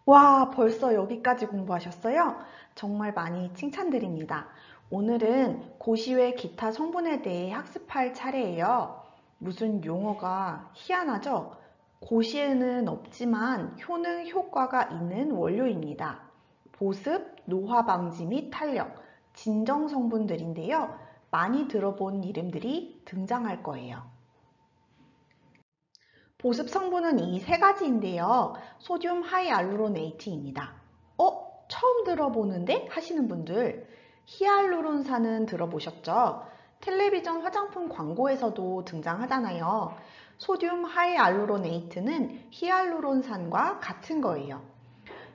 와, 벌써 여기까지 공부하셨어요? 정말 많이 칭찬드립니다. 오늘은 고시외 기타 성분에 대해 학습할 차례예요. 무슨 용어가 희한하죠? 고시에는 없지만 효능 효과가 있는 원료입니다. 보습, 노화 방지 및 탄력, 진정 성분들인데요. 많이 들어본 이름들이 등장할 거예요. 보습 성분은 이 세 가지인데요. 소듐 하이알루로네이트입니다. 처음 들어보는데? 하시는 분들, 히알루론산은 들어보셨죠? 텔레비전 화장품 광고에서도 등장하잖아요. 소듐 하이알루로네이트는 히알루론산과 같은 거예요.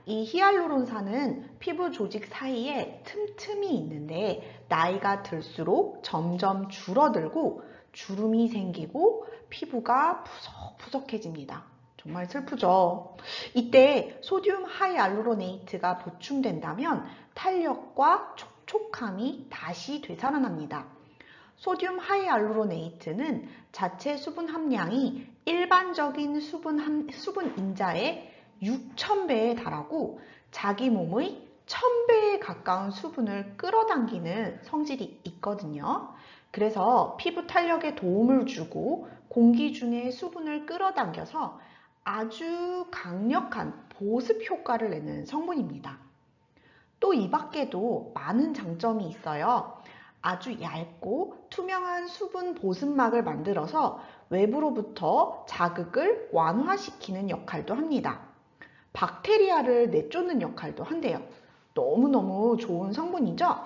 이 히알루론산은 피부 조직 사이에 틈틈이 있는데 나이가 들수록 점점 줄어들고 주름이 생기고 피부가 푸석푸석해집니다. 정말 슬프죠. 이때 소듐 하이알루로네이트가 보충된다면 탄력과 촉촉함이 다시 되살아납니다. 소듐 하이알루로네이트는 자체 수분 함량이 일반적인 수분 인자의 6,000배에 달하고 자기 몸의 1,000배에 가까운 수분을 끌어당기는 성질이 있거든요. 그래서 피부 탄력에 도움을 주고 공기 중에 수분을 끌어당겨서 아주 강력한 보습 효과를 내는 성분입니다. 또 이 밖에도 많은 장점이 있어요. 아주 얇고 투명한 수분 보습막을 만들어서 외부로부터 자극을 완화시키는 역할도 합니다. 박테리아를 내쫓는 역할도 한대요. 너무너무 좋은 성분이죠?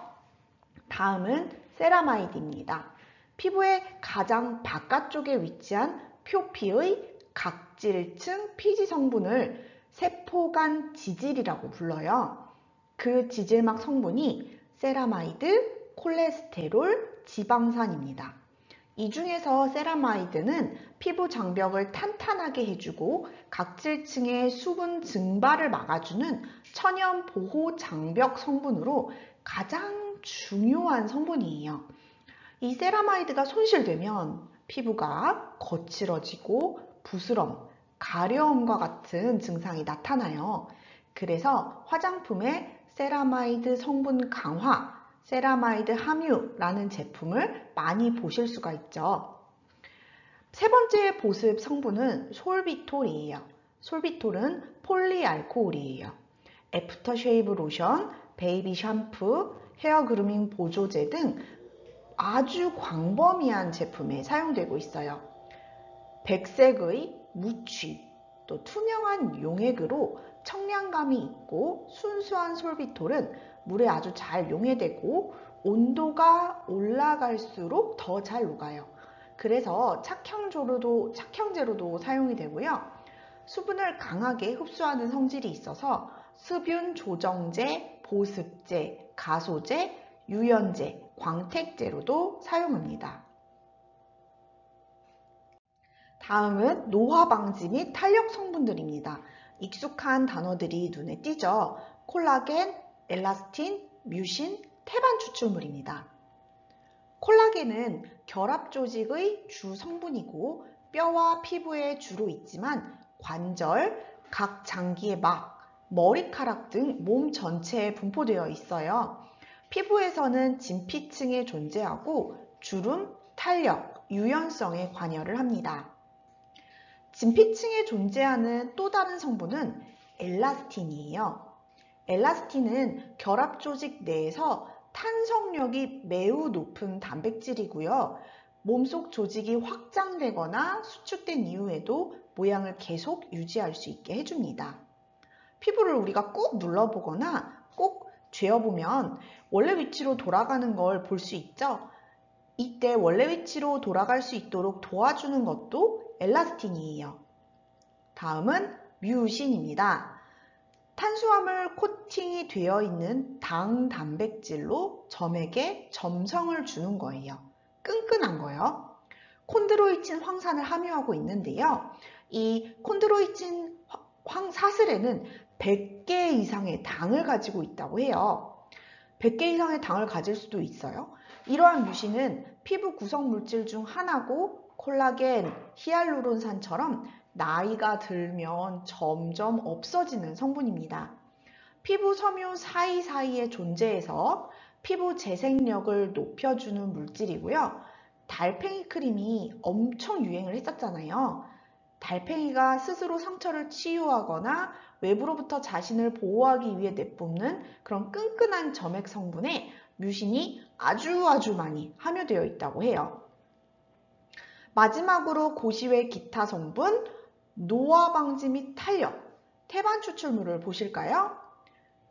다음은 세라마이드입니다. 피부의 가장 바깥쪽에 위치한 표피의 각질층 피지 성분을 세포간 지질이라고 불러요. 그 지질막 성분이 세라마이드, 콜레스테롤, 지방산입니다. 이 중에서 세라마이드는 피부 장벽을 탄탄하게 해주고 각질층의 수분 증발을 막아주는 천연 보호 장벽 성분으로 가장 중요한 성분이에요. 이 세라마이드가 손실되면 피부가 거칠어지고 부스럼, 가려움과 같은 증상이 나타나요. 그래서 화장품에 세라마이드 성분 강화, 세라마이드 함유라는 제품을 많이 보실 수가 있죠. 세 번째 보습 성분은 솔비톨이에요. 솔비톨은 폴리알코올이에요. 애프터 쉐이브 로션, 베이비 샴푸, 헤어 그루밍 보조제 등 아주 광범위한 제품에 사용되고 있어요. 백색의 무취, 또 투명한 용액으로 청량감이 있고 순수한 솔비톨은 물에 아주 잘 용해되고 온도가 올라갈수록 더 잘 녹아요. 그래서 착형제로도 사용이 되고요. 수분을 강하게 흡수하는 성질이 있어서 습윤 조정제, 보습제, 가소제, 유연제, 광택제로도 사용합니다. 다음은 노화 방지 및 탄력 성분들입니다. 익숙한 단어들이 눈에 띄죠. 콜라겐, 엘라스틴, 뮤신, 태반 추출물입니다. 콜라겐은 결합 조직의 주 성분이고 뼈와 피부에 주로 있지만 관절, 각 장기의 막, 머리카락 등 몸 전체에 분포되어 있어요. 피부에서는 진피층에 존재하고 주름, 탄력, 유연성에 관여를 합니다. 진피층에 존재하는 또 다른 성분은 엘라스틴이에요. 엘라스틴은 결합 조직 내에서 탄성력이 매우 높은 단백질이고요. 몸속 조직이 확장되거나 수축된 이후에도 모양을 계속 유지할 수 있게 해줍니다. 피부를 우리가 꾹 눌러보거나 꼭 쥐어보면 원래 위치로 돌아가는 걸 볼 수 있죠? 이때 원래 위치로 돌아갈 수 있도록 도와주는 것도 엘라스틴이에요. 다음은 뮤신입니다. 탄수화물 코팅이 되어 있는 당 단백질로 점에게 점성을 주는 거예요. 끈끈한 거요. 콘드로이친 황산을 함유하고 있는데요. 이 콘드로이친 사슬에는 100개 이상의 당을 가지고 있다고 해요. 100개 이상의 당을 가질 수도 있어요. 이러한 뮤신은 피부 구성 물질 중 하나고 콜라겐, 히알루론산처럼 나이가 들면 점점 없어지는 성분입니다. 피부 섬유 사이사이에 존재해서 피부 재생력을 높여주는 물질이고요. 달팽이 크림이 엄청 유행을 했었잖아요. 달팽이가 스스로 상처를 치유하거나 외부로부터 자신을 보호하기 위해 내뿜는 그런 끈끈한 점액 성분에 뮤신이 아주 많이 함유되어 있다고 해요. 마지막으로 고시외 기타 성분, 노화 방지 및 탄력, 태반 추출물을 보실까요?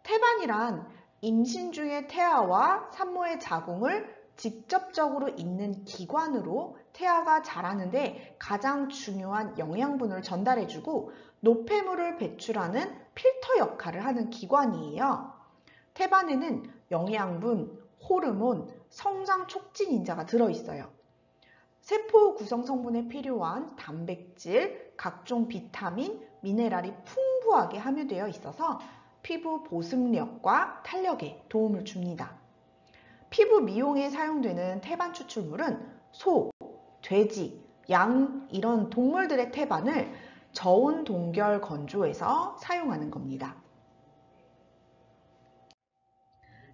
태반이란 임신 중의 태아와 산모의 자궁을 직접적으로 잇는 기관으로 태아가 자라는데 가장 중요한 영양분을 전달해주고 노폐물을 배출하는 필터 역할을 하는 기관이에요. 태반에는 영양분, 호르몬, 성장 촉진 인자가 들어있어요. 세포 구성 성분에 필요한 단백질, 각종 비타민, 미네랄이 풍부하게 함유되어 있어서 피부 보습력과 탄력에 도움을 줍니다. 피부 미용에 사용되는 태반 추출물은 소, 돼지, 양 이런 동물들의 태반을 저온 동결 건조해서 사용하는 겁니다.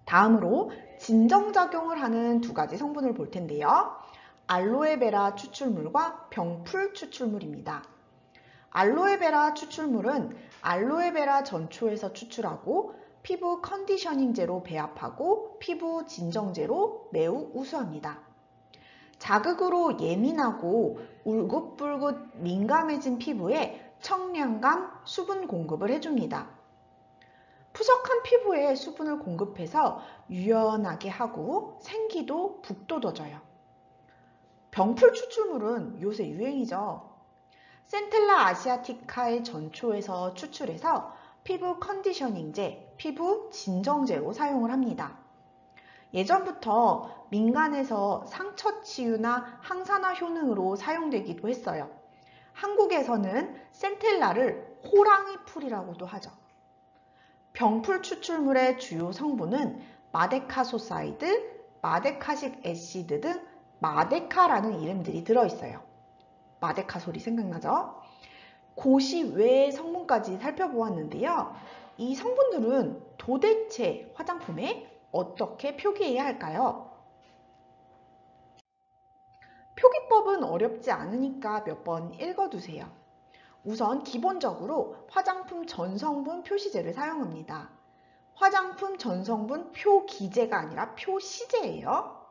다음으로 진정작용을 하는 두 가지 성분을 볼 텐데요. 알로에베라 추출물과 병풀 추출물입니다. 알로에베라 추출물은 알로에베라 전초에서 추출하고 피부 컨디셔닝제로 배합하고 피부 진정제로 매우 우수합니다. 자극으로 예민하고 울긋불긋 민감해진 피부에 청량감, 수분 공급을 해줍니다. 푸석한 피부에 수분을 공급해서 유연하게 하고 생기도 북돋워져요. 병풀 추출물은 요새 유행이죠. 센텔라 아시아티카의 전초에서 추출해서 피부 컨디셔닝제, 피부 진정제로 사용을 합니다. 예전부터 민간에서 상처 치유나 항산화 효능으로 사용되기도 했어요. 한국에서는 센텔라를 호랑이 풀이라고도 하죠. 병풀 추출물의 주요 성분은 마데카소사이드, 마데카식 애시드 등 마데카라는 이름들이 들어있어요. 마데카 소리 생각나죠? 고시 외의 성분까지 살펴보았는데요. 이 성분들은 도대체 화장품에 어떻게 표기해야 할까요? 표기법은 어렵지 않으니까 몇 번 읽어두세요. 우선 기본적으로 화장품 전성분 표시제를 사용합니다. 화장품 전성분 표기제가 아니라 표시제예요.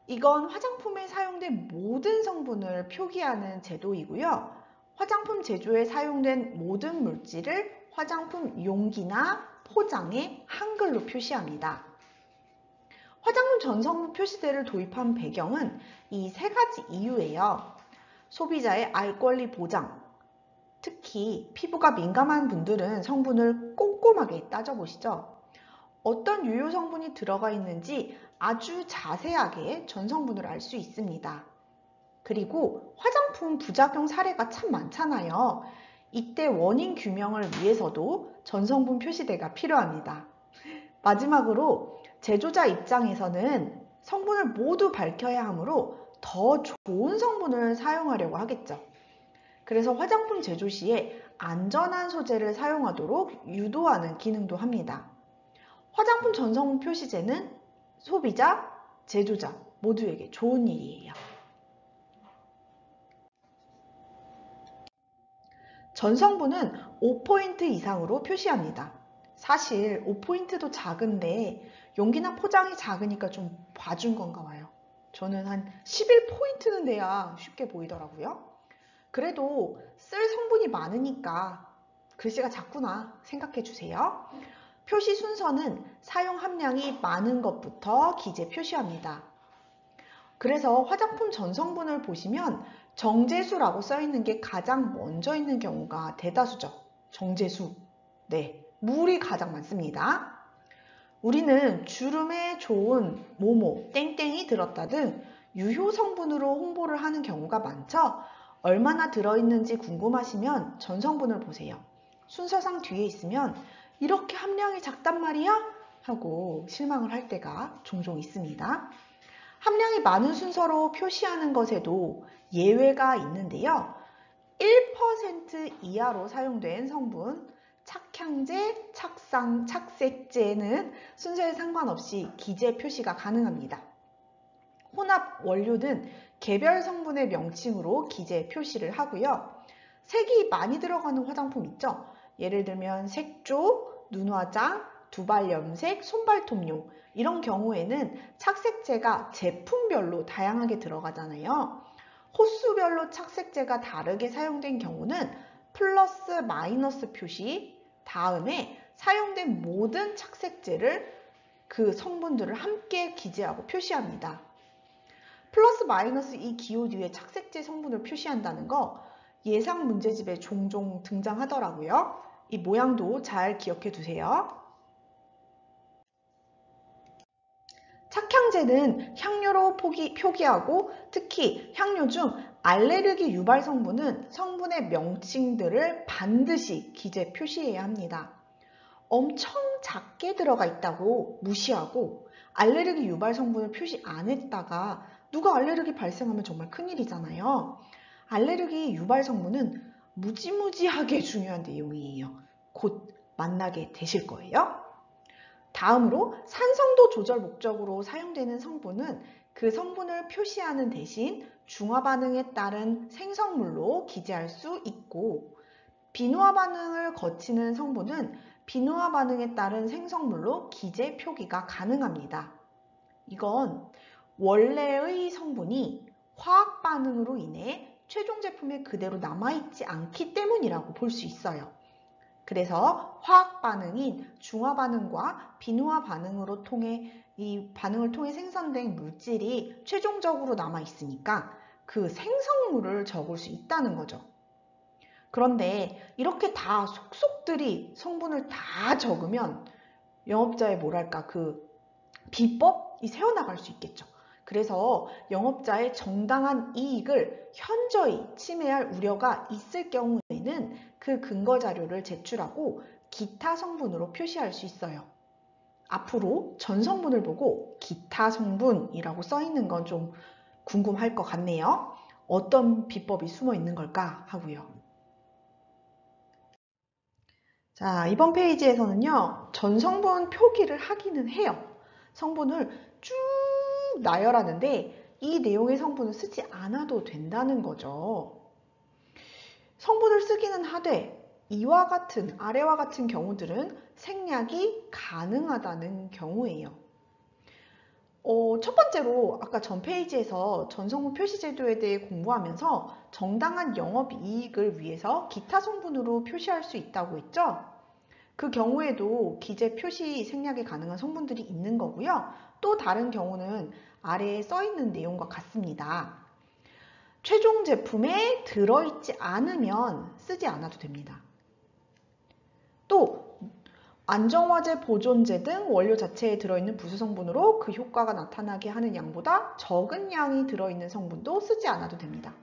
이건 화장품에 사용된 모든 성분을 표기하는 제도이고요. 화장품 제조에 사용된 모든 물질을 화장품 용기나 포장에 한글로 표시합니다. 화장품 전성분 표시제를 도입한 배경은 이 세 가지 이유예요. 소비자의 알 권리 보장, 특히 피부가 민감한 분들은 성분을 꼼꼼하게 따져보시죠. 어떤 유효 성분이 들어가 있는지 아주 자세하게 전성분을 알 수 있습니다. 그리고 화장품 부작용 사례가 참 많잖아요. 이때 원인 규명을 위해서도 전성분 표시대가 필요합니다. 마지막으로 제조자 입장에서는 성분을 모두 밝혀야 하므로 더 좋은 성분을 사용하려고 하겠죠. 그래서 화장품 제조 시에 안전한 소재를 사용하도록 유도하는 기능도 합니다. 화장품 전성분 표시제는 소비자, 제조자 모두에게 좋은 일이에요. 전성분은 5포인트 이상으로 표시합니다. 사실 5포인트도 작은데 용기나 포장이 작으니까 좀 봐준 건가 봐요. 저는 한 11포인트는 돼야 쉽게 보이더라고요. 그래도 쓸 성분이 많으니까 글씨가 작구나 생각해 주세요. 표시 순서는 사용 함량이 많은 것부터 기재 표시합니다. 그래서 화장품 전성분을 보시면 정제수라고 써 있는 게 가장 먼저 있는 경우가 대다수죠. 정제수. 네, 물이 가장 많습니다. 우리는 주름에 좋은 뭐뭐, 땡땡이 들었다 등 유효 성분으로 홍보를 하는 경우가 많죠. 얼마나 들어있는지 궁금하시면 전성분을 보세요. 순서상 뒤에 있으면 이렇게 함량이 작단 말이야? 하고 실망을 할 때가 종종 있습니다. 함량이 많은 순서로 표시하는 것에도 예외가 있는데요. 1% 이하로 사용된 성분, 착향제, 착색제는 순서에 상관없이 기재 표시가 가능합니다. 혼합 원료는 개별 성분의 명칭으로 기재 표시를 하고요. 색이 많이 들어가는 화장품 있죠? 예를 들면 색조, 눈화장, 두발 염색, 손발톱용 이런 경우에는 착색제가 제품별로 다양하게 들어가잖아요. 호수별로 착색제가 다르게 사용된 경우는 플러스 마이너스 표시 다음에 사용된 모든 착색제를 그 성분들을 함께 기재하고 표시합니다. 플러스 마이너스 이 기호 뒤에 착색제 성분을 표시한다는 거 예상 문제집에 종종 등장하더라고요. 이 모양도 잘 기억해 두세요. 착향제는 향료로 표기하고 특히 향료 중 알레르기 유발 성분은 성분의 명칭들을 반드시 기재 표시해야 합니다. 엄청 작게 들어가 있다고 무시하고 알레르기 유발 성분을 표시 안 했다가 누가 알레르기 발생하면 정말 큰일이잖아요. 알레르기 유발 성분은 무지무지하게 중요한 내용이에요. 곧 만나게 되실 거예요. 다음으로 산성도 조절 목적으로 사용되는 성분은 그 성분을 표시하는 대신 중화 반응에 따른 생성물로 기재할 수 있고 비누화 반응을 거치는 성분은 비누화 반응에 따른 생성물로 기재 표기가 가능합니다. 이건 원래의 성분이 화학 반응으로 인해 최종 제품에 그대로 남아있지 않기 때문이라고 볼 수 있어요. 그래서 화학 반응인 중화 반응과 비누화 반응으로 이 반응을 통해 생성된 물질이 최종적으로 남아 있으니까 그 생성물을 적을 수 있다는 거죠. 그런데 이렇게 다 속속들이 성분을 다 적으면 영업자의 그 비법이 새어나갈 수 있겠죠. 그래서 영업자의 정당한 이익을 현저히 침해할 우려가 있을 경우에는 그 근거 자료를 제출하고 기타 성분으로 표시할 수 있어요. 앞으로 전 성분을 보고 기타 성분이라고 써 있는 건 좀 궁금할 것 같네요. 어떤 비법이 숨어 있는 걸까 하고요. 자, 이번 페이지에서는요, 전 성분 표기를 하기는 해요. 성분을 쭉 나열하는데 이 내용의 성분을 쓰지 않아도 된다는 거죠. 성분을 쓰기는 하되 아래와 같은 경우들은 생략이 가능하다는 경우예요. 첫 번째로 아까 전 페이지에서 전성분 표시 제도에 대해 공부하면서 정당한 영업이익을 위해서 기타 성분으로 표시할 수 있다고 했죠? 그 경우에도 기재 표시 생략이 가능한 성분들이 있는 거고요. 또 다른 경우는 아래에 써 있는 내용과 같습니다. 최종 제품에 들어있지 않으면 쓰지 않아도 됩니다. 또 안정화제, 보존제 등 원료 자체에 들어있는 부수 성분으로 그 효과가 나타나게 하는 양보다 적은 양이 들어있는 성분도 쓰지 않아도 됩니다.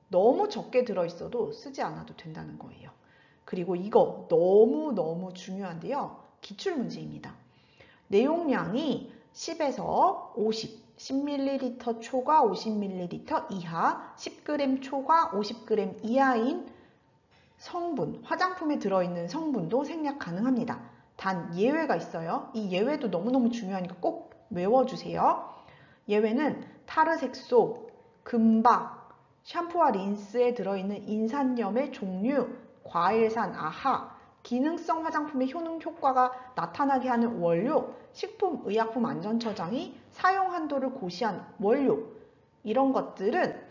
너무 적게 들어있어도 쓰지 않아도 된다는 거예요. 그리고 이거 너무너무 중요한데요. 기출문제입니다. 내용량이 10에서 50, 10ml 초과 50ml 이하, 10g 초과 50g 이하인 성분, 화장품에 들어있는 성분도 생략 가능합니다. 단 예외가 있어요. 이 예외도 너무너무 중요하니까 꼭 외워주세요. 예외는 타르색소, 금박, 샴푸와 린스에 들어있는 인산염의 종류, 과일산, 아하, 기능성 화장품의 효능 효과가 나타나게 하는 원료, 식품의약품안전처장이 사용 한도를 고시한 원료, 이런 것들은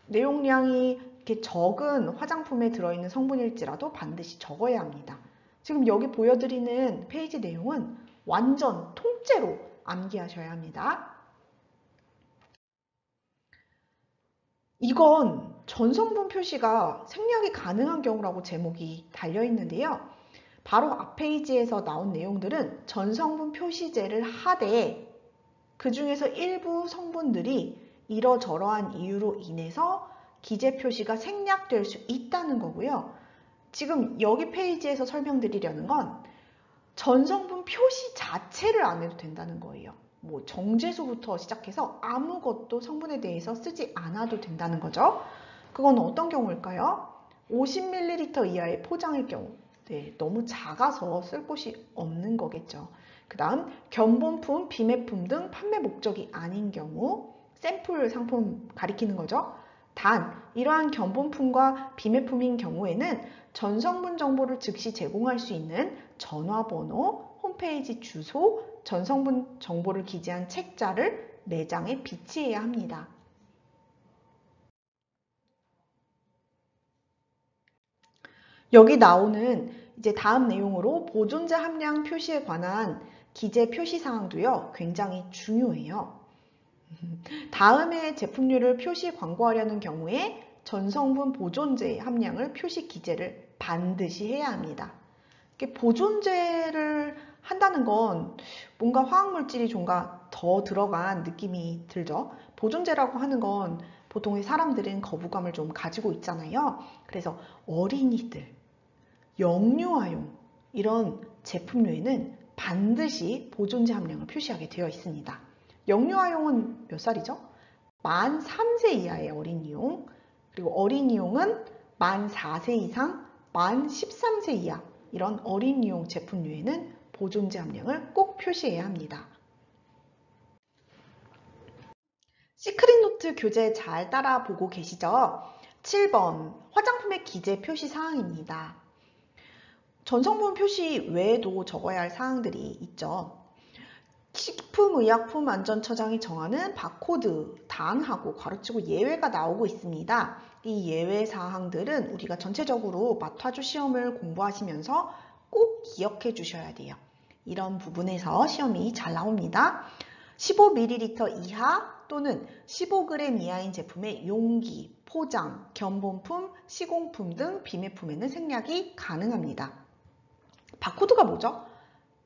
내용량이 이렇게 적은 화장품에 들어있는 성분일지라도 반드시 적어야 합니다. 지금 여기 보여드리는 페이지 내용은 완전 통째로 암기하셔야 합니다. 이건 전성분 표시가 생략이 가능한 경우라고 제목이 달려있는데요. 바로 앞 페이지에서 나온 내용들은 전성분 표시제를 하되 그 중에서 일부 성분들이 이러저러한 이유로 인해서 기재 표시가 생략될 수 있다는 거고요. 지금 여기 페이지에서 설명드리려는 건 전성분 표시 자체를 안 해도 된다는 거예요. 뭐 정제수부터 시작해서 아무것도 성분에 대해서 쓰지 않아도 된다는 거죠. 그건 어떤 경우일까요? 50ml 이하의 포장일 경우, 네, 너무 작아서 쓸 곳이 없는 거겠죠. 그 다음 견본품, 비매품 등 판매 목적이 아닌 경우, 샘플 상품 가리키는 거죠. 단, 이러한 견본품과 비매품인 경우에는 전성분 정보를 즉시 제공할 수 있는 전화번호, 홈페이지 주소, 전성분 정보를 기재한 책자를 매장에 비치해야 합니다. 여기 나오는 이제 다음 내용으로 보존제 함량 표시에 관한 기재 표시 사항도요, 굉장히 중요해요. 다음에 제품류를 표시 광고하려는 경우에 전성분 보존제 함량을 표시 기재를 반드시 해야 합니다. 보존제를 한다는 건 뭔가 화학물질이 좀 더 들어간 느낌이 들죠. 보존제라고 하는 건 보통의 사람들은 거부감을 좀 가지고 있잖아요. 그래서 어린이들, 영유아용 이런 제품류에는 반드시 보존제 함량을 표시하게 되어 있습니다. 영유아용은 몇 살이죠? 만 3세 이하의 어린이용, 그리고 어린이용은 만 4세 이상, 만 13세 이하 이런 어린이용 제품류에는 보존제 함량을 꼭 표시해야 합니다. 시크릿 노트 교재 잘 따라 보고 계시죠? 7번 화장품의 기재 표시 사항입니다. 전성분 표시 외에도 적어야 할 사항들이 있죠. 식품의약품안전처장이 정하는 바코드 단하고 가로치고 예외가 나오고 있습니다. 이 예외 사항들은 우리가 전체적으로 마타주 시험을 공부하시면서 꼭 기억해 주셔야 돼요. 이런 부분에서 시험이 잘 나옵니다. 15ml 이하 또는 15g 이하인 제품의 용기, 포장, 견본품, 시공품 등 비매품에는 생략이 가능합니다. 바코드가 뭐죠?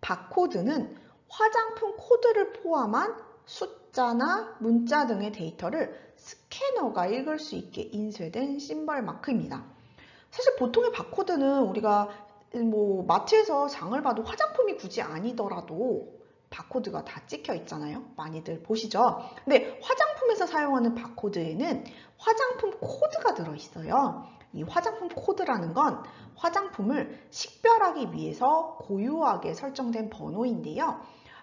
바코드는 화장품 코드를 포함한 숫자나 문자 등의 데이터를 스캐너가 읽을 수 있게 인쇄된 심벌 마크입니다. 사실 보통의 바코드는 우리가 마트에서 장을 봐도 화장품이 굳이 아니더라도 바코드가 다 찍혀 있잖아요. 많이들 보시죠? 근데 화장품에서 사용하는 바코드에는 화장품 코드가 들어있어요. 이 화장품 코드라는 건 화장품을 식별하기 위해서 고유하게 설정된 번호인데요.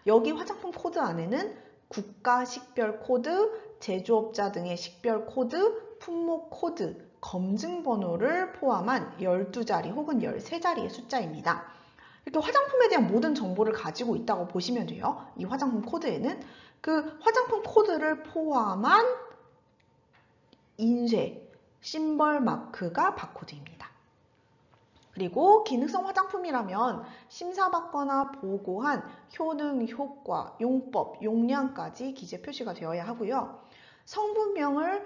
여기 화장품 코드 안에는 국가 식별 코드, 제조업자 등의 식별 코드, 품목 코드, 검증 번호를 포함한 12자리 혹은 13자리의 숫자입니다. 이렇게 화장품에 대한 모든 정보를 가지고 있다고 보시면 돼요. 이 화장품 코드에는 그 화장품 코드를 포함한 인쇄, 심벌 마크가 바코드입니다. 그리고 기능성 화장품이라면 심사받거나 보고한 효능, 효과, 용법, 용량까지 기재 표시가 되어야 하고요. 성분명을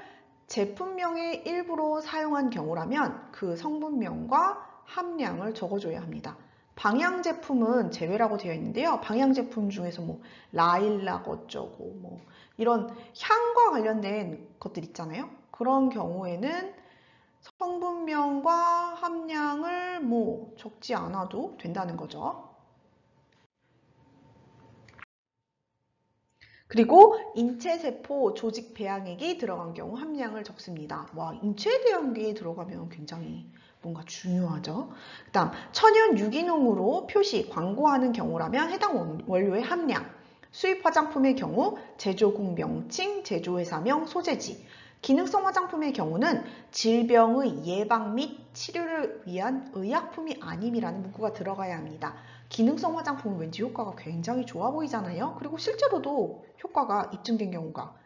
제품명의 일부로 사용한 경우라면 그 성분명과 함량을 적어줘야 합니다. 방향 제품은 제외라고 되어 있는데요. 방향 제품 중에서 라일락 어쩌고 이런 향과 관련된 것들 있잖아요. 그런 경우에는 성분명과 함량을 적지 않아도 된다는 거죠. 그리고 인체세포 조직 배양액이 들어간 경우 함량을 적습니다. 인체 배양액이 들어가면 굉장히 뭔가 중요하죠. 그 다음 천연 유기농으로 표시, 광고하는 경우라면 해당 원료의 함량, 수입 화장품의 경우 제조국 명칭, 제조회사명, 소재지, 기능성 화장품의 경우는 질병의 예방 및 치료를 위한 의약품이 아님이라는 문구가 들어가야 합니다. 기능성 화장품은 왠지 효과가 굉장히 좋아 보이잖아요. 그리고 실제로도 효과가 입증된 경우가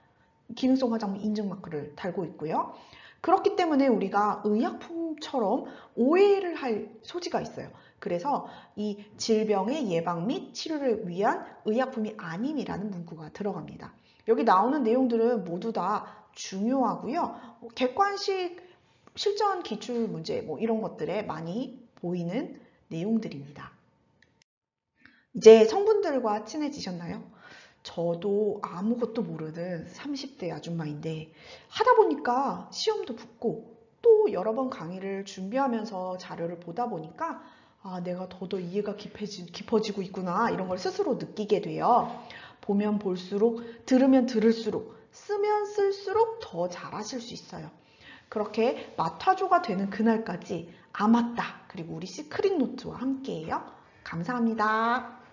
기능성 화장품 인증 마크를 달고 있고요. 그렇기 때문에 우리가 의약품처럼 오해를 할 소지가 있어요. 그래서 이 질병의 예방 및 치료를 위한 의약품이 아님이라는 문구가 들어갑니다. 여기 나오는 내용들은 모두 다 중요하고요. 객관식 실전 기출 문제 이런 것들에 많이 보이는 내용들입니다. 이제 성분들과 친해지셨나요? 저도 아무것도 모르는 30대 아줌마인데 하다 보니까 시험도 붙고 또 여러 번 강의를 준비하면서 자료를 보다 보니까 내가 더더 이해가 깊어지고 있구나 이런 걸 스스로 느끼게 돼요. 보면 볼수록, 들으면 들을수록, 쓰면 쓸수록 더 잘하실 수 있어요. 그렇게 마타조가 되는 그날까지 아 맞다 그리고 우리 시크릿 노트와 함께해요. 감사합니다.